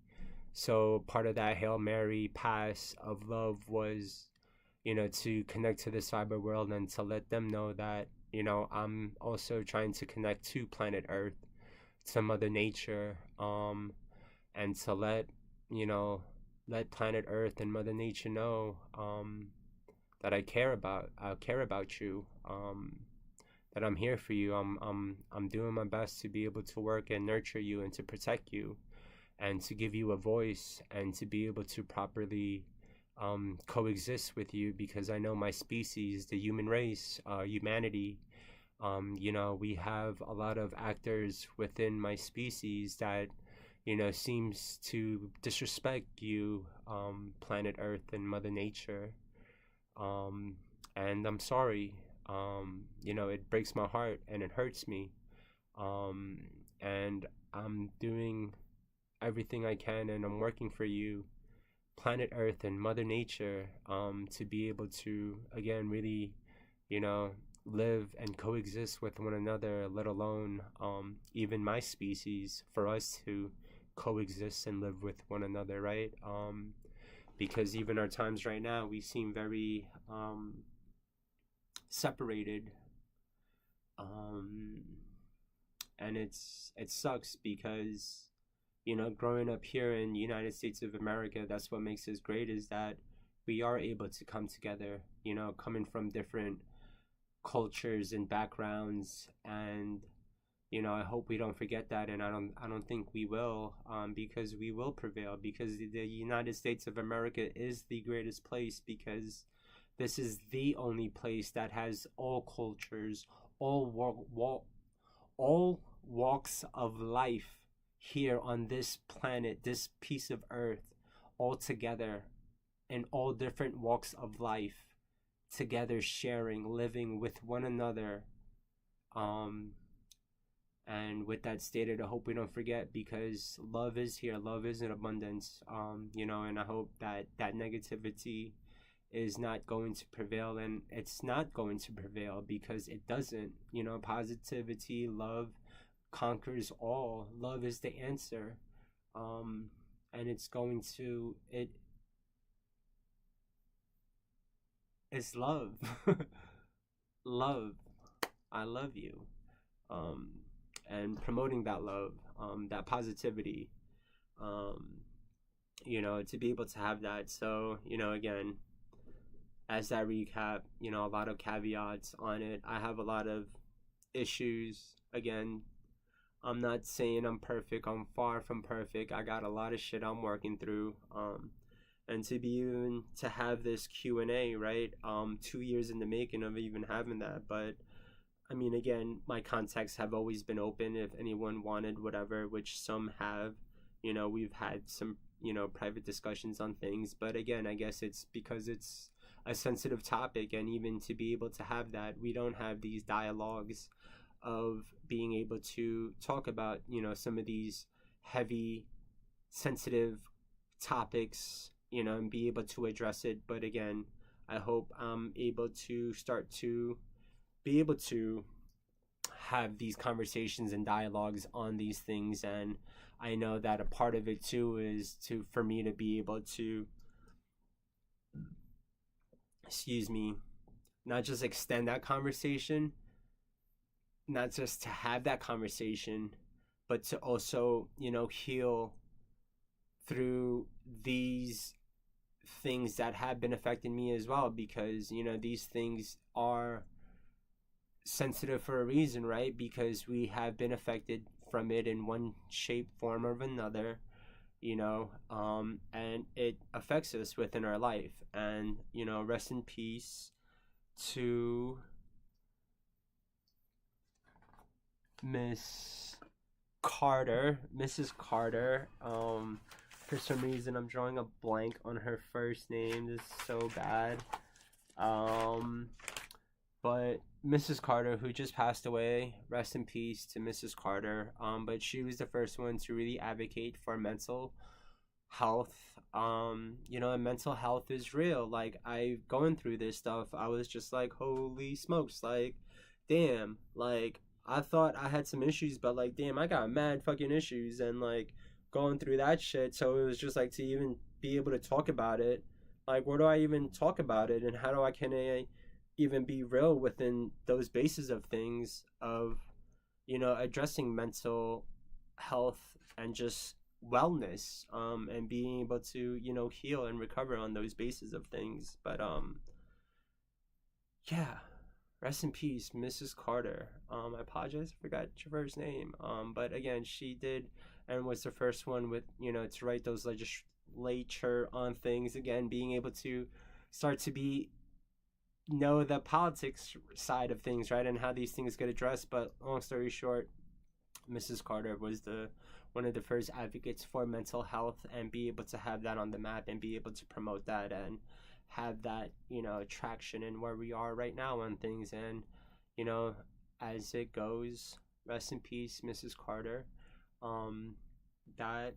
So part of that Hail Mary pass of love was, to connect to the cyber world and to let them know that, I'm also trying to connect to planet Earth, to Mother Nature, and to let planet Earth and Mother Nature know, that I care about you, that I'm here for you. I'm doing my best to be able to work and nurture you and to protect you, and to give you a voice, and to be able to properly coexist with you, because I know my species, the human race, humanity, we have a lot of actors within my species that, seems to disrespect you, planet Earth and Mother Nature. And I'm sorry. It breaks my heart and it hurts me. And I'm doing everything I can, and I'm working for you, planet Earth and Mother Nature, to be able to, again, really, you know, live and coexist with one another, let alone even my species, for us to coexist and live with one another, right? Because even our times right now, we seem very separated, um, and it sucks because, growing up here in the United States of America, that's what makes us great, is that we are able to come together, coming from different cultures and backgrounds, and I hope we don't forget that, and I don't think we will, because we will prevail, because the United States of America is the greatest place, because this is the only place that has all cultures, all walks of life here on this planet, this piece of earth, all together, in all different walks of life, together, sharing, living with one another. Um, and with that stated, I hope we don't forget, because love is here, love is in abundance. And I hope that that negativity is not going to prevail, and it's not going to prevail, because it doesn't. Positivity, love conquers all. Love is the answer. And it is love. Love. I love you. Um, and promoting that love, that positivity, um, to be able to have that. So, again, as that recap, a lot of caveats on it. I have a lot of issues. Again, I'm not saying I'm perfect. I'm far from perfect. I got a lot of shit I'm working through. And to be even to have this Q&A, right? 2 years in the making of even having that. But I mean, again, my contacts have always been open if anyone wanted whatever, which some have. We've had some, private discussions on things. But again, I guess it's because it's a sensitive topic, and even to be able to have that, we don't have these dialogues of being able to talk about, some of these heavy, sensitive topics, and be able to address it. But again, I hope I'm able to start to be able to have these conversations and dialogues on these things. And I know that a part of it too is for me to be able to, excuse me, not just extend that conversation, not just to have that conversation, but to also, heal through these things that have been affecting me as well, because, these things are sensitive for a reason, right? Because we have been affected from it in one shape, form, or another, and it affects us within our life. And, rest in peace to Mrs. Carter. For some reason, I'm drawing a blank on her first name. This is so bad. But Mrs. Carter, who just passed away, rest in peace to Mrs. Carter. But she was the first one to really advocate for mental health. And mental health is real. Like, I going through this stuff, I was just like, holy smokes, like, damn, like, I thought I had some issues, but like, damn, I got mad fucking issues, and like, going through that shit. So it was just like, to even be able to talk about it, like, where do I even talk about it, and how do I can I even be real within those bases of things of, addressing mental health and just wellness, and being able to, heal and recover on those bases of things. But yeah, rest in peace, Mrs. Carter. I apologize, I forgot your first name. But again, she did and was the first one with, to write those legislature on things. Again, being able to start to know the politics side of things, right, and how these things get addressed. But long story short, Mrs. Carter was one of the first advocates for mental health, and be able to have that on the map and be able to promote that and have that, traction in where we are right now on things. And, as it goes, rest in peace, Mrs. Carter. That,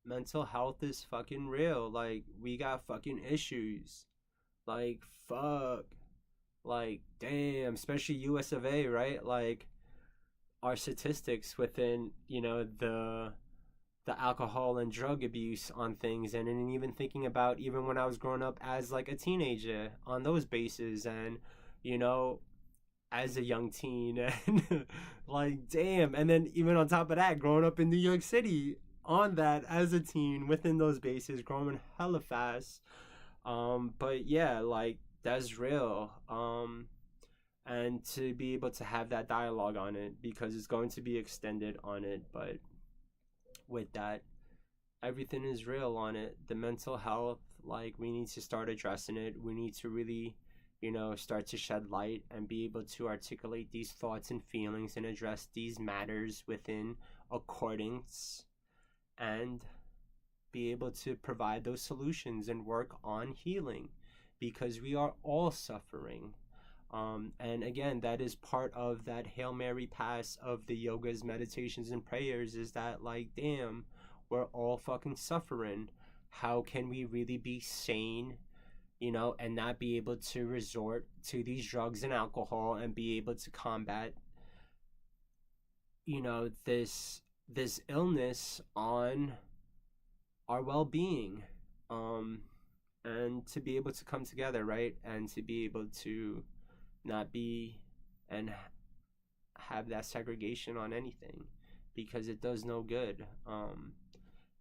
mental health is fucking real. Like, we got fucking issues. Like, fuck. Like, damn, especially US of A, right? Like, our statistics within, the alcohol and drug abuse on things, and even thinking about even when I was growing up as like a teenager on those bases, and, as a young teen, and like, damn. And then even on top of that, growing up in New York City on that as a teen within those bases, growing hella fast. But yeah, like, that's real. And to be able to have that dialogue on it, because it's going to be extended on it. But with that, everything is real on it. The mental health, like, we need to start addressing it. We need to really, start to shed light and be able to articulate these thoughts and feelings and address these matters within accordance, and be able to provide those solutions and work on healing, because we are all suffering. And again, that is part of that Hail Mary pass of the yogas, meditations, and prayers, is that, like, damn, we're all fucking suffering. How can we really be sane, and not be able to resort to these drugs and alcohol, and be able to combat, this illness on our well-being, and to be able to come together, right, and to be able to not be and have that segregation on anything, because it does no good.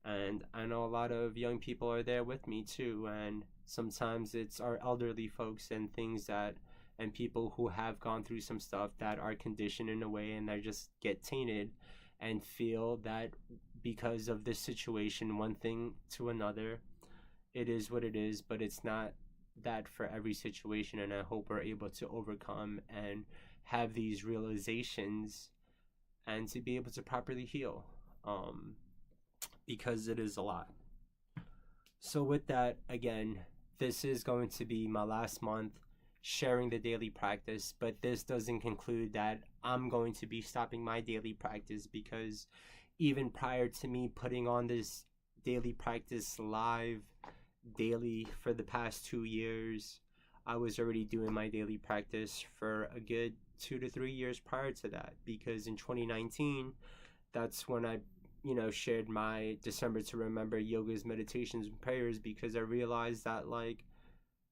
And I know a lot of young people are there with me too, and sometimes it's our elderly folks and things that, and people who have gone through some stuff that are conditioned in a way, and they just get tainted and feel that because of this situation, one thing to another, it is what it is. But it's not that for every situation, and I hope we're able to overcome and have these realizations, and to be able to properly heal, because it is a lot. So with that, again, this is going to be my last month sharing the daily practice, but this doesn't conclude that I'm going to be stopping my daily practice, because even prior to me putting on this daily practice live daily for the past 2 years, I was already doing my daily practice for a good 2 to 3 years prior to that, because in 2019, that's when I shared my December to Remember yogas, meditations, and prayers, because I realized that, like,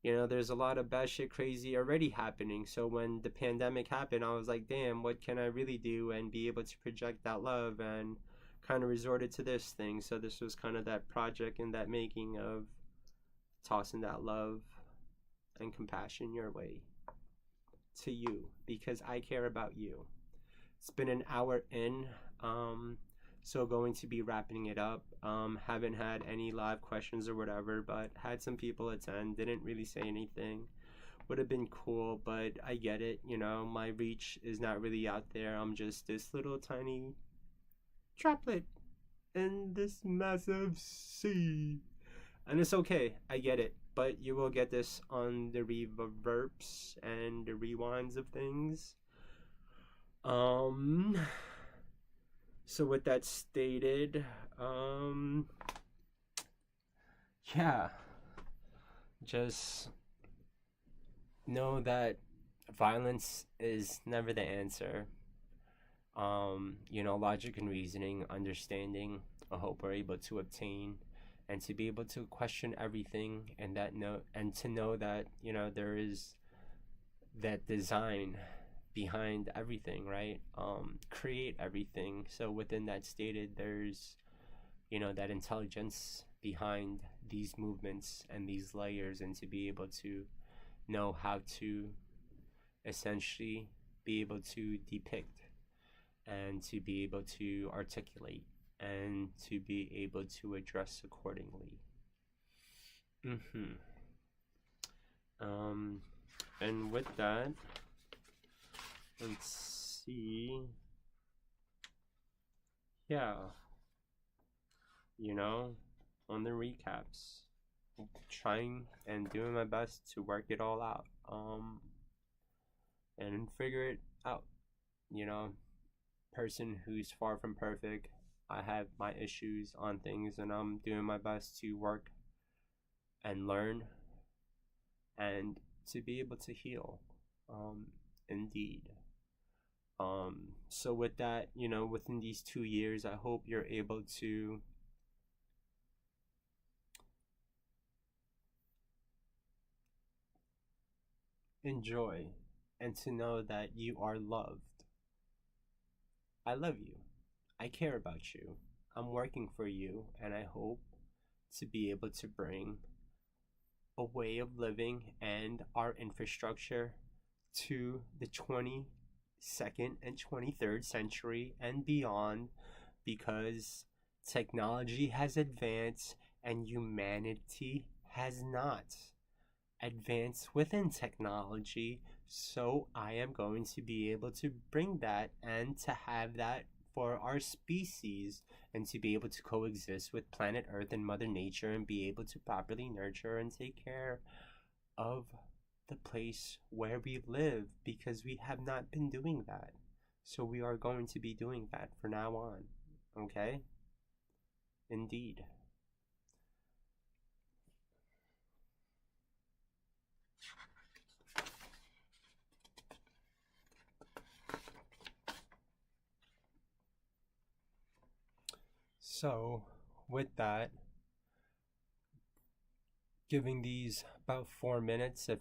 You know, there's a lot of bad shit crazy already happening. So when the pandemic happened, I was like, damn, what can I really do and be able to project that love, and kind of resorted to this thing. So this was kind of that project and that making of tossing that love and compassion your way to you, because I care about you. It's been an hour in, so going to be wrapping it up. Haven't had any live questions or whatever, but had some people attend. Didn't really say anything. Would have been cool, but I get it. You know, my reach is not really out there. I'm just this little tiny droplet in this massive sea, and it's okay. I get it. But you will get this on the reverbs and the rewinds of things. Um, so with that stated, yeah, just know that violence is never the answer. You know, logic and reasoning, understanding, I hope we're able to obtain, and to be able to question everything, and that know and to know that, you know, there is that design behind everything, right? Create everything. So within that stated, there's, you know, that intelligence behind these movements and these layers, and to be able to know how to essentially be able to depict, and to be able to articulate, and to be able to address accordingly. Mm-hmm. Um, and with that, let's see. Yeah, you know, on the recaps, trying and doing my best to work it all out, and figure it out. You know, person who's far from perfect. I have my issues on things, and I'm doing my best to work and learn, and to be able to heal. Indeed. So with that, you know, within these 2 years, I hope you're able to enjoy, and to know that you are loved. I love you. I care about you. I'm working for you, and I hope to be able to bring a way of living and our infrastructure to the 22nd and 23rd century and beyond, because technology has advanced and humanity has not advanced within technology. So I am going to be able to bring that, and to have that for our species, and to be able to coexist with planet Earth and Mother Nature, and be able to properly nurture and take care of the place where we live, because we have not been doing that. So we are going to be doing that from now on. Okay? Indeed. So, with that, giving these about 4 minutes, if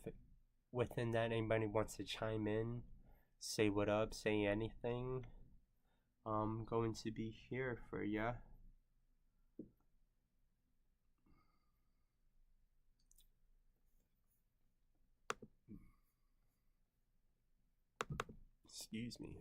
within that anybody wants to chime in, say what up, say anything, I'm going to be here for ya. Excuse me.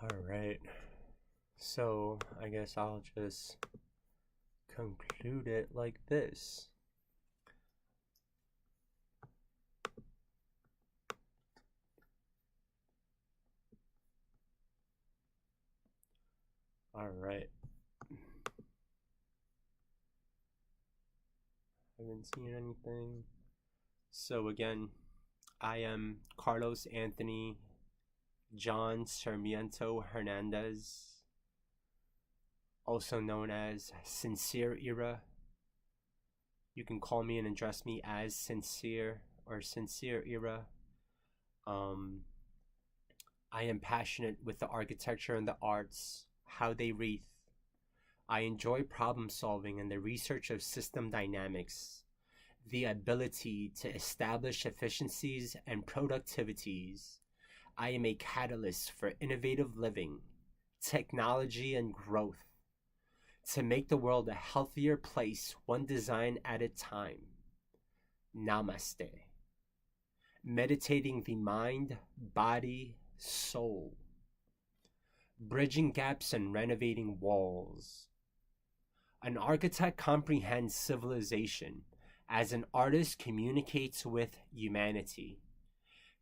All right. So, I guess I'll just conclude it like this. All right. Haven't seen anything. So again, I am Carlos Anthony John Sarmiento Hernandez. also known as Sincere Era. You can call me and address me as Sincere or Sincere Era. I am passionate with the architecture and the arts, how they wreath. I enjoy problem solving and the research of system dynamics, the ability to establish efficiencies and productivities. I am a catalyst for innovative living, technology, and growth to make the world a healthier place, one design at a time. Namaste. Meditating the mind, body, soul. Bridging gaps and renovating walls. An architect comprehends civilization as an artist communicates with humanity,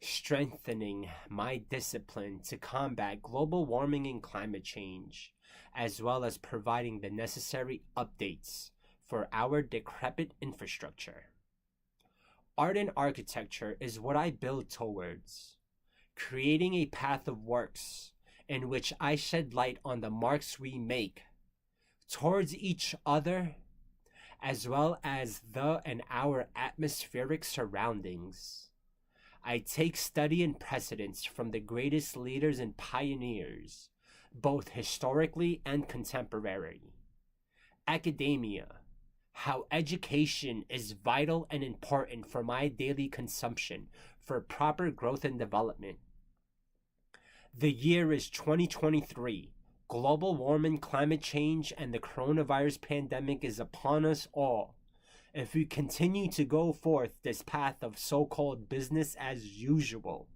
strengthening my discipline to combat global warming and climate change, as well as providing the necessary updates for our decrepit infrastructure. Art and architecture is what I build towards, creating a path of works in which I shed light on the marks we make towards each other, as well as the and our atmospheric surroundings. I take study and precedence from the greatest leaders and pioneers, both historically and contemporary. Academia, how education is vital and important for my daily consumption for proper growth and development. The year is 2023. Global warming, climate change, and the coronavirus pandemic is upon us all. If we continue to go forth this path of so-called business as usual,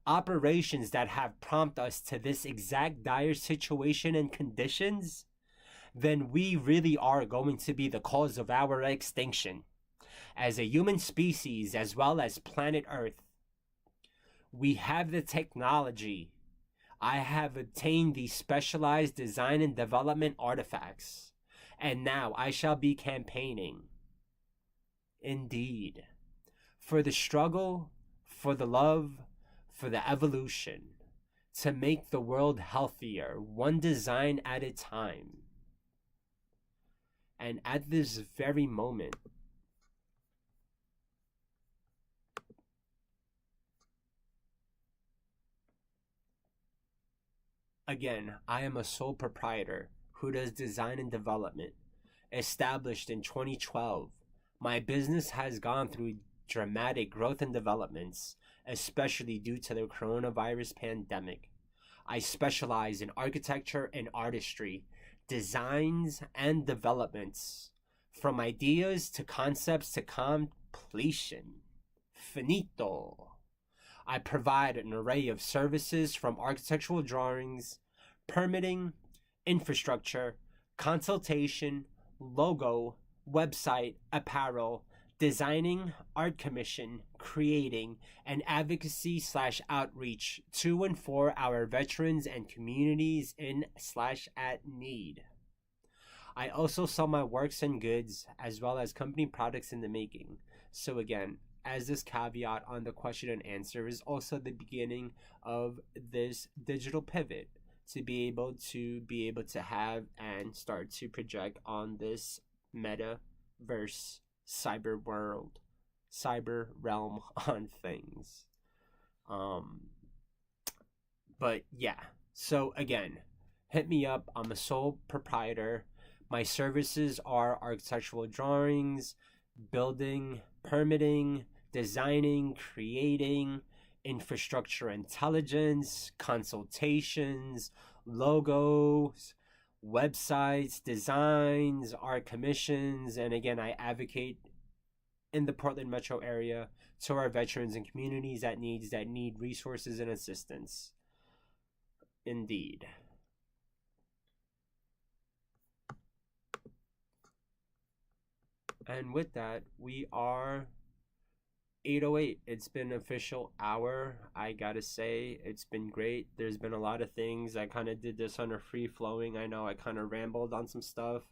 operations that have prompted us to this exact dire situation and conditions, then we really are going to be the cause of our extinction as a human species as well as planet Earth. We have the technology. I have obtained these specialized design and development artifacts, and now I shall be campaigning. Indeed, for the struggle, for the love, for the evolution, to make the world healthier, one design at a time. And at this very moment, again, I am a sole proprietor who does design and development. Established in 2012, my business has gone through dramatic growth and developments, especially due to the coronavirus pandemic. I specialize in architecture and artistry, designs and developments, from ideas to concepts to completion. Finito. I provide an array of services from architectural drawings, permitting, infrastructure, consultation, logo, website, apparel, designing, art commission, creating, and advocacy/outreach to and for our veterans and communities in/at need. I also sell my works and goods as well as company products in the making. So again, as this caveat on the question and answer is also the beginning of this digital pivot to be able to have and start to project on this metaverse cyber world, cyber realm on things. But yeah, so again, hit me up. I'm a sole proprietor. My services are architectural drawings, building, permitting, designing, creating, infrastructure intelligence, consultations, logos, websites, designs, art commissions, and again, I advocate in the Portland metro area to our veterans and communities that need resources and assistance. Indeed. And with that, we are 8:08. It's been an official hour. I gotta say, it's been great. There's been a lot of things. I kind of did this on a free flowing. I know I kind of rambled on some stuff.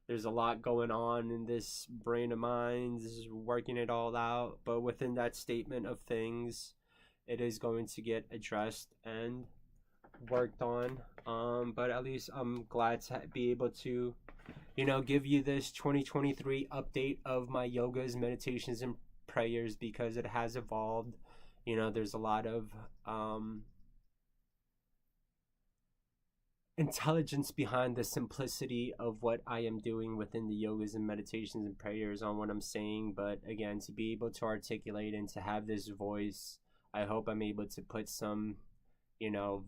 There's a lot going on in this brain of mine, working it all out. But within that statement of things, it is going to get addressed. And worked on. But at least I'm glad to be able to, give you this 2023 update of my yogas, meditations, and prayers because it has evolved. There's a lot of intelligence behind the simplicity of what I am doing within the yogas and meditations and prayers on what I'm saying. But again, to be able to articulate and to have this voice, I hope I'm able to put some,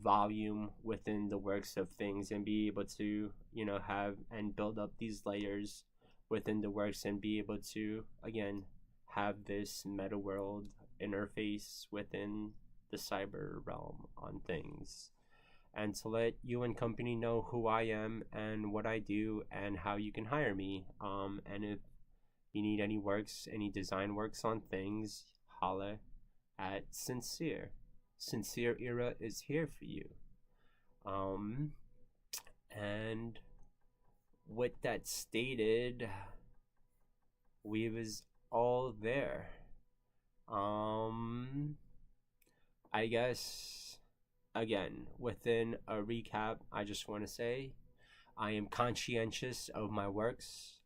volume within the works of things and be able to, have and build up these layers within the works and be able to, again, have this meta world interface within the cyber realm on things and to let you and company know who I am and what I do and how you can hire me. And if you need any works, any design works on things, holla at Sincere. Sincere Era is here for you. And with that stated, we was all there. I guess again, within a recap, I just want to say I am conscientious of my works,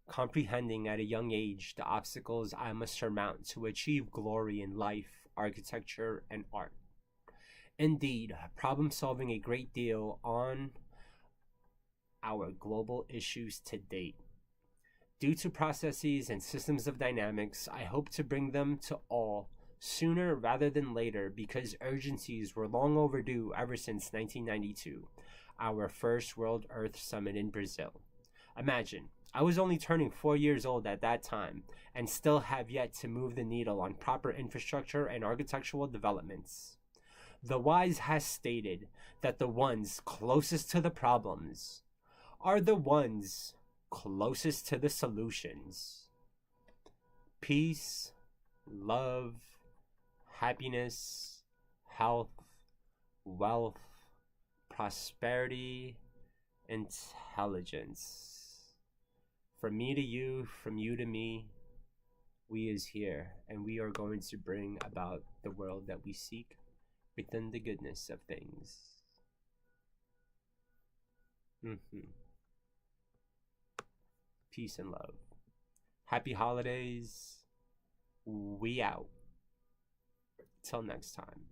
comprehending at a young age the obstacles I must surmount to achieve glory in life, architecture, and art. Indeed, problem solving a great deal on our global issues to date. Due to processes and systems of dynamics, I hope to bring them to all sooner rather than later because urgencies were long overdue ever since 1992, our first World Earth Summit in Brazil. Imagine, I was only turning 4 years old at that time and still have yet to move the needle on proper infrastructure and architectural developments. The wise has stated that the ones closest to the problems are the ones closest to the solutions. Peace, love, happiness, health, wealth, prosperity, intelligence. From me to you, from you to me, we is here, and we are going to bring about the world that we seek within the goodness of things. Peace and love. Happy holidays. We out. Till next time.